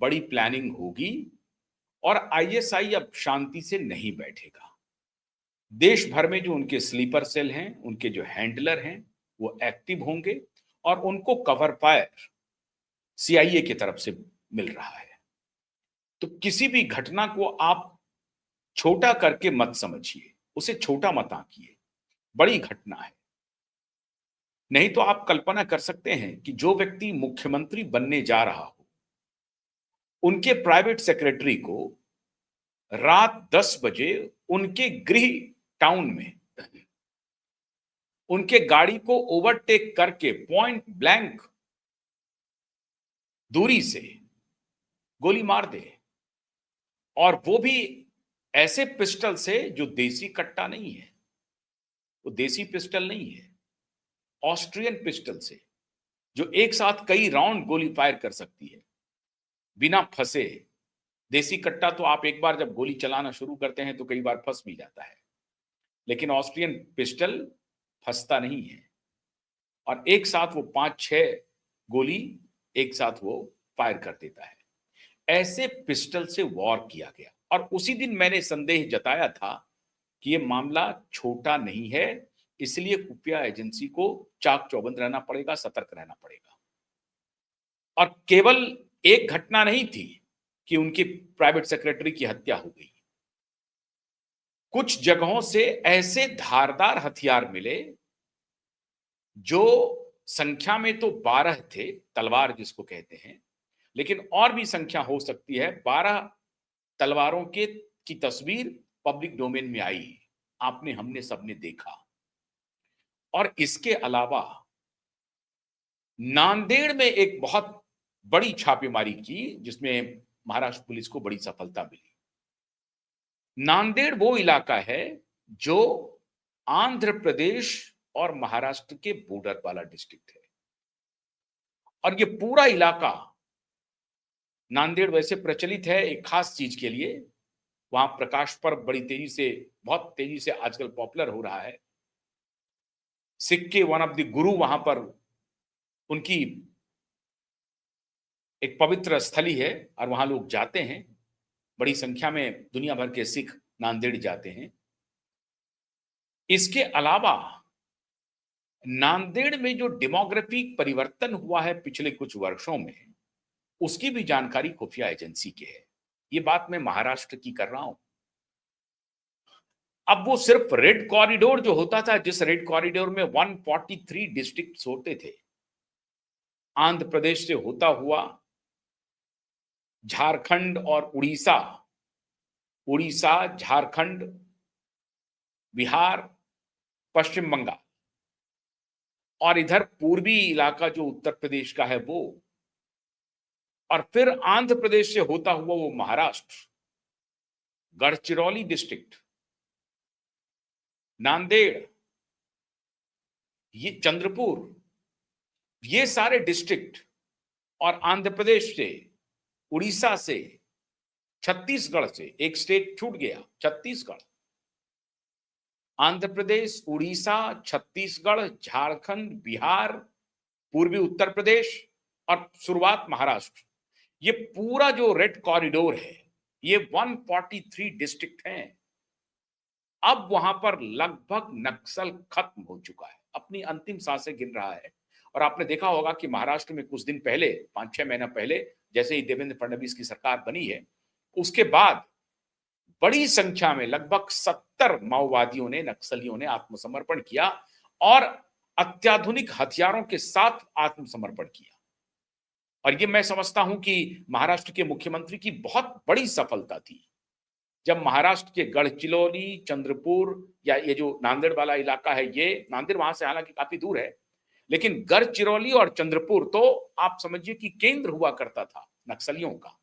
बड़ी प्लानिंग होगी और आईएसआई अब शांति से नहीं बैठेगा। देश भर में जो उनके स्लीपर सेल हैं, उनके जो हैंडलर हैं, वो एक्टिव होंगे और उनको कवर फायर सीआईए की तरफ से मिल रहा है। तो किसी भी घटना को आप छोटा करके मत समझिए, उसे छोटा मत आंकिए, बड़ी घटना है। नहीं तो आप कल्पना कर सकते हैं कि जो व्यक्ति मुख्यमंत्री बनने जा रहा हो, उनके प्राइवेट सेक्रेटरी को रात 10 बजे उनके गृह टाउन में उनके गाड़ी को ओवरटेक करके पॉइंट ब्लैंक दूरी से गोली मार दे, और वो भी ऐसे पिस्टल से जो देसी कट्टा नहीं है, वो देसी पिस्टल नहीं है, ऑस्ट्रियन पिस्टल से, जो एक साथ कई राउंड गोली फायर कर सकती है बिना फंसे। देसी कट्टा तो आप एक बार जब गोली चलाना शुरू करते हैं तो कई बार फंस भी जाता है, लेकिन ऑस्ट्रियन पिस्टल फंसता नहीं है, और एक साथ वो 5-6 गोली एक साथ वो फायर कर देता है। ऐसे पिस्टल से वॉर किया गया, और उसी दिन मैंने संदेह जताया था कि ये मामला छोटा नहीं है, इसलिए खुफिया एजेंसी को चाक चौबंद रहना पड़ेगा, सतर्क रहना पड़ेगा। और केवल एक घटना नहीं थी कि उनकी प्राइवेट सेक्रेटरी की हत्या हो गई। कुछ जगहों से ऐसे धारदार हथियार मिले जो संख्या में तो 12 थे, तलवार जिसको कहते हैं, लेकिन और भी संख्या हो सकती है। 12 तलवारों के की तस्वीर पब्लिक डोमेन में आई, आपने हमने सबने देखा। और इसके अलावा नांदेड़ में एक बहुत बड़ी छापेमारी की, जिसमें महाराष्ट्र पुलिस को बड़ी सफलता मिली। नांदेड़ वो इलाका है जो आंध्र प्रदेश और महाराष्ट्र के बॉर्डर वाला डिस्ट्रिक्ट है, और ये पूरा इलाका, नांदेड़ वैसे प्रचलित है एक खास चीज के लिए, वहां प्रकाश पर्व बड़ी तेजी से, बहुत तेजी से आजकल पॉपुलर हो रहा है। सिख के वन ऑफ द गुरु वहां पर, उनकी एक पवित्र स्थली है और वहां लोग जाते हैं, बड़ी संख्या में दुनिया भर के सिख नांदेड़ जाते हैं। इसके अलावा नांदेड़ में जो डेमोग्राफिक परिवर्तन हुआ है पिछले कुछ वर्षों में, उसकी भी जानकारी खुफिया एजेंसी की है। ये बात मैं महाराष्ट्र की कर रहा हूं। अब वो सिर्फ रेड कॉरिडोर जो होता था, जिस रेड कॉरिडोर में 143 डिस्ट्रिक्ट होते थे, आंध्र प्रदेश से होता हुआ झारखंड और उड़ीसा, उड़ीसा, झारखंड, बिहार, पश्चिम बंगाल, और इधर पूर्वी इलाका जो उत्तर प्रदेश का है वो, और फिर आंध्र प्रदेश से होता हुआ वो महाराष्ट्र, गढ़चिरौली डिस्ट्रिक्ट, नांदेड़, ये चंद्रपुर, ये सारे डिस्ट्रिक्ट, और आंध्र प्रदेश से, उड़ीसा से, छत्तीसगढ़ से, एक स्टेट छूट गया, छत्तीसगढ़, आंध्र प्रदेश, उड़ीसा, छत्तीसगढ़, झारखंड, बिहार, पूर्वी उत्तर प्रदेश और शुरुआत महाराष्ट्र, ये पूरा जो रेड कॉरिडोर है, ये 143 डिस्ट्रिक्ट हैं। अब वहां पर लगभग नक्सल खत्म हो चुका है, अपनी अंतिम सांसें गिन रहा है। और आपने देखा होगा कि महाराष्ट्र में कुछ दिन पहले, 5-6 महीना पहले, जैसे ही देवेंद्र फडणवीस की सरकार बनी है, उसके बाद बड़ी संख्या में लगभग 70 माओवादियों ने, नक्सलियों ने आत्मसमर्पण किया, और अत्याधुनिक हथियारों के साथ आत्मसमर्पण किया। और ये मैं समझता हूं कि महाराष्ट्र के मुख्यमंत्री की बहुत बड़ी सफलता थी, जब महाराष्ट्र के गढ़चिरौली, चंद्रपुर, या ये जो नांदेड़ वाला इलाका है, ये नांदेड़ वहां से हालांकि काफी दूर है, लेकिन गढ़चिरौली और चंद्रपुर तो आप समझिए कि केंद्र हुआ करता था नक्सलियों का।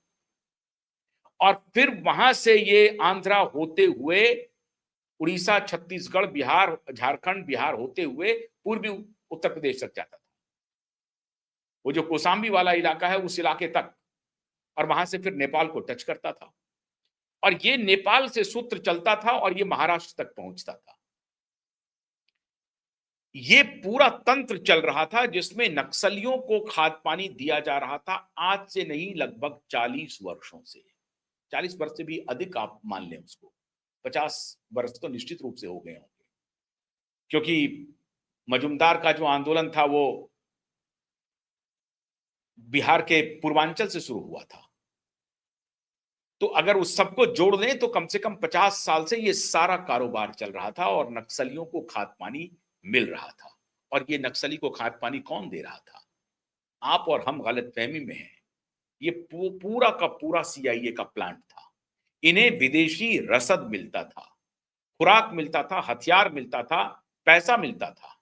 और फिर वहां से ये आंध्रा होते हुए उड़ीसा, छत्तीसगढ़, बिहार, झारखंड, बिहार होते हुए पूर्वी उत्तर प्रदेश तक जाता था, वो जो कोसांबी वाला इलाका है उस इलाके तक, और वहां से फिर नेपाल को टच करता था, और ये नेपाल से सूत्र चलता था और ये महाराष्ट्र तक पहुंचता था। ये पूरा तंत्र चल रहा था जिसमें नक्सलियों को खाद पानी दिया जा रहा था, आज से नहीं लगभग 40 वर्षों से। 40 वर्ष से भी अधिक आप मान लें उसको, 50 वर्ष तो निश्चित रूप से हो गए होंगे, क्योंकि मजूमदार का जो आंदोलन था वो बिहार के पूर्वांचल से शुरू हुआ था। तो अगर उस सबको जोड़ लें तो कम से कम 50 साल से ये सारा कारोबार चल रहा था और नक्सलियों को खाद पानी मिल रहा था। और ये नक्सली को खाद पानी कौन दे रहा था? आप और हम गलतफहमी में हैं। ये पूरा का पूरा सीआईए का प्लांट था। इन्हें विदेशी रसद मिलता था, खुराक मिलता था, हथियार मिलता था, पैसा मिलता था।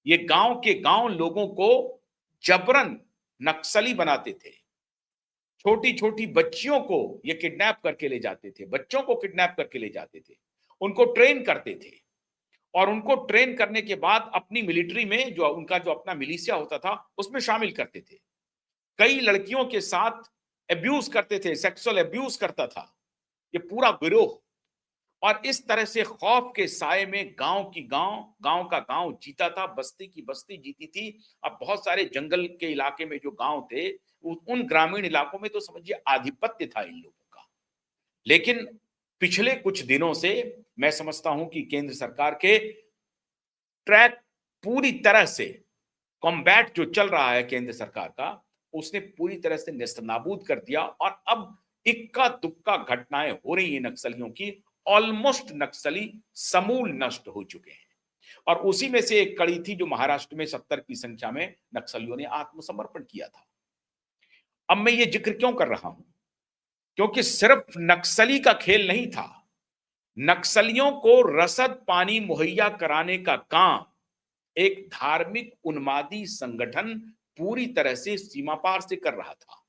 ये गांव के गांव लोगों को जबरन नक्सली बनाते थे। छोटी छोटी बच्चियों को ये किडनैप करके ले जाते थे, बच्चों को किडनैप करके ले जाते थे, उनको ट्रेन करते थे और उनको ट्रेन करने के बाद अपनी मिलिट्री में जो उनका जो अपना मिलिशिया होता था उसमें शामिल करते थे। कई लड़कियों के साथ अब्यूज करते थे, सेक्सुअल अब्यूज करता था ये पूरा गिरोह। और इस तरह से खौफ के साए में गांव की गांव, गांव का गांव जीता था, बस्ती की बस्ती जीती थी। अब बहुत सारे जंगल के इलाके में जो गांव थे, उन ग्रामीण इलाकों में तो समझिए आधिपत्य था इन लोगों का। लेकिन पिछले कुछ दिनों से मैं समझता हूं कि केंद्र सरकार के ट्रैक पूरी तरह से कॉम्बैट जो चल रहा है केंद्र सरकार का, उसने पूरी तरह से नेस्तनाबूद कर दिया। और अब इक्का दुक्का घटनाएं हो रही हैं नक्सलियों की, ऑलमोस्ट नक्सली समूल नष्ट हो चुके हैं। और उसी में से एक कड़ी थी जो महाराष्ट्र में 70 की संख्या में नक्सलियों ने आत्मसमर्पण किया था। अब मैं ये जिक्र क्यों कर रहा हूं? क्योंकि सिर्फ नक्सली का खेल नहीं था। नक्सलियों को रसद पानी मुहैया कराने का काम एक धार्मिक उन्मादी संगठन पूरी तरह से सीमा पार से कर रहा था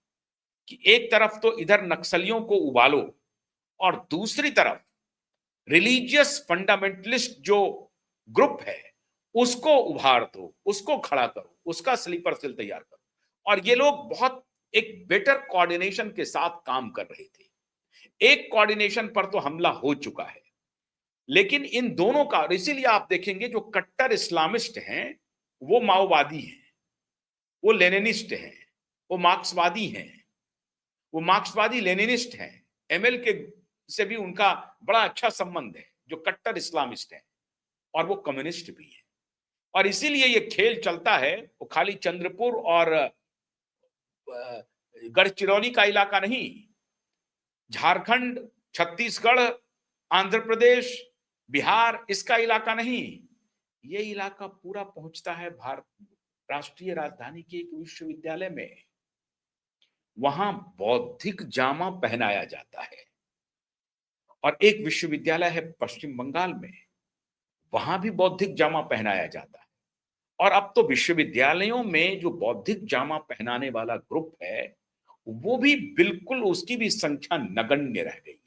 कि एक तरफ तो इधर नक्सलियों को उबालो और दूसरी तरफ रिलीजियस फंडामेंटलिस्ट जो ग्रुप है उसको उभार दो, उसको खड़ा करो, उसका स्लीपर सेल तैयार करो। और ये लोग बहुत एक बेटर कोऑर्डिनेशन के साथ काम कर रहे थे। एक कोऑर्डिनेशन पर तो हमला हो चुका है, लेकिन इन दोनों का, इसीलिए आप देखेंगे जो कट्टर इस्लामिस्ट हैं वो माओवादी हैं, वो लेनिनिस्ट हैं, वो मार्क्सवादी हैं, वो मार्क्सवादी लेनिनिस्ट हैं। एमएल के से भी उनका बड़ा अच्छा संबंध है, जो कट्टर इस्लामिस्ट हैं, और वो कम्युनिस्ट भी है। और इसीलिए ये खेल चलता है। वो खाली चंद्रपुर और गढ़चिरौली का इलाका नहीं, झारखंड, छत्तीसगढ़, आंध्र प्रदेश, बिहार इसका इलाका नहीं, ये इलाका पूरा पहुंचता है भारत राष्ट्रीय राजधानी के एक विश्वविद्यालय में। वहां बौद्धिक जामा पहनाया जाता है। और एक विश्वविद्यालय है पश्चिम बंगाल में, वहां भी बौद्धिक जामा पहनाया जाता है। और अब तो विश्वविद्यालयों में जो बौद्धिक जामा पहनाने वाला ग्रुप है वो भी बिल्कुल, उसकी भी संख्या नगण्य रह गई।